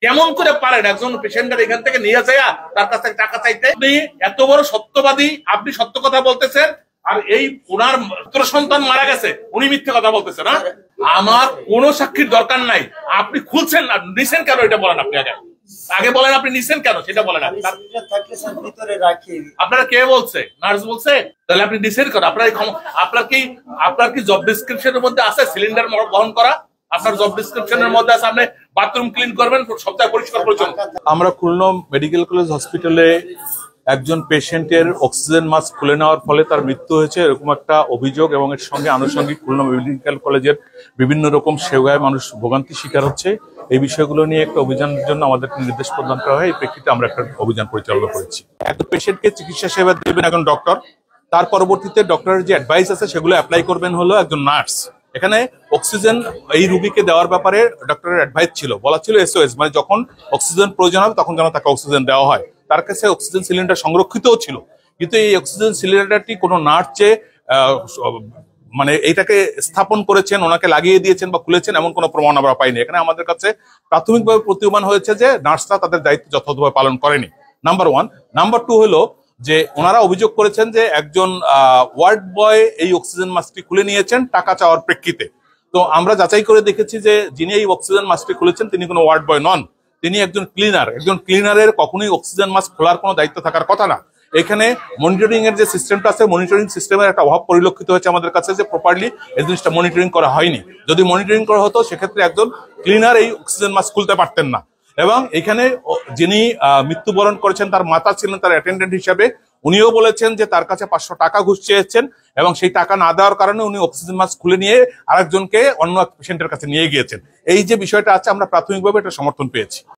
কেমন করে পারেন একজন পেশেন্টের এখান থেকে নিয়ে যায় তার কাছ থেকে টাকা চাইতে? আপনি এত বড় সত্যবাদী, আপনি সত্য কথা বলতেছেন, আর এই ওনার পুত্র সন্তান মারা গেছে, উনি মিথ্যে কথা বলতেছে না? আমার কোনো সাক্ষীর দরকার নাই। আপনি খুলছেন না, নিছেন কেন এটা বলেন। আপনি আগে বলেন আপনি নিছেন কেন সেটা বলেন। আপনারা কে বলছে? নার্স বলছে? তাহলে আপনি নিছেন কেন? আপনার কি জব ডিসক্রিপশনের মধ্যে আছে সিলিন্ডার বহন করা? আপনার জব ডিসক্রিপশনের মধ্যে আছে আপনি বাথরুম ক্লিন করবেন, সপ্তাহে পরিষ্কার পরিচ্ছন্ন। আমরা খুলনা মেডিকেল কলেজ হসপিটালে একজন পেশেন্টের অক্সিজেন মাস্ক খুলে নেওয়ার ফলে তার মৃত্যু হয়েছে এরকম একটা অভিযোগ, এবং এর সঙ্গে আনুষঙ্গিক খুলনা মেডিকেল কলেজের বিভিন্ন রকম সেবায় মানুষ ভোগান্তি শিকার হচ্ছে। এই বিষয়গুলো নিয়ে একটা অভিযানের জন্য আমাদেরকে নির্দেশ প্রদান করা হয়। এই প্রেক্ষিতে আমরা একটা অভিযান পরিচালনা করেছি। একজন পেশেন্টকে চিকিৎসা সেবা দেবেন একজন ডক্টর, তার পরবর্তীতে ডক্টরের যে অ্যাডভাইস আছে সেগুলো অ্যাপ্লাই করবেন হলো একজন নার্স। এখানে অক্সিজেন এই রোগীকে দেওয়ার ব্যাপারে ডক্টরের অ্যাডভাইস ছিল, বলা ছিল SOS, মানে যখন অক্সিজেন প্রয়োজন হবে তখন যেন তাকে অক্সিজেন দেওয়া হয়। তার কাছে অক্সিজেন সিলিন্ডার সংরক্ষিতও ছিল, কিন্তু এই অক্সিজেন সিলিন্ডারটি কোনো নার্সে মানে এইটাকে স্থাপন করেছেন, ওনাকে লাগিয়ে দিয়েছেন বা খুলেছেন এমন কোনো প্রমাণ আমরা পাইনি। এখানে আমাদের কাছে প্রাথমিকভাবে প্রতীয়মান হয়েছে যে নার্সরা তাদের দায়িত্ব যথাযথভাবে পালন করেনি, নাম্বার 1। নাম্বার 2 হলো যে ওনারা অভিযোগ করেছেন যে একজন ওয়ার্ড বয় এই অক্সিজেন মাস্কটি খুলে নিয়েছেন টাকা চাওয়ার প্রেক্ষিতে। তো আমরা যাচাই করে দেখেছি যে যিনি এই অক্সিজেন মাস্কটি খুলেছেন তিনি কোনো ওয়ার্ড বয় নন, তিনি একজন ক্লিনার। একজন ক্লিনারের কখনোই অক্সিজেন মাস্ক খোলার কোনো দায়িত্ব থাকার কথা না। এখানে মনিটরিং এর যে সিস্টেমটা আছে, মনিটরিং সিস্টেমের একটা অভাব পরিলক্ষিত হয়েছে আমাদের কাছে, যে প্রপারলি এই জিনিসটা মনিটরিং করা হয়নি। যদি মনিটরিং করা হতো সেক্ষেত্রে একজন ক্লিনার এই অক্সিজেন মাস্ক খুলতে পারতেন না। এবং এখানে যিনি মৃত্যুবরণ করেছেন তার মাতা ছিলেন তার অ্যাটেন্ডেন্ট হিসাবে, উনিও বলেছেন যে তার কাছে 500 টাকা ঘুষ চেয়েছেন, এবং সেই টাকা না দেওয়ার কারণে উনি অক্সিজেন মাস্ক খুলে নিয়ে আরেকজনকে অন্য পেশেন্টের কাছে নিয়ে গিয়েছেন। এই যে বিষয়টা আছে আমরা প্রাথমিকভাবে এটা সমর্থন পেয়েছি।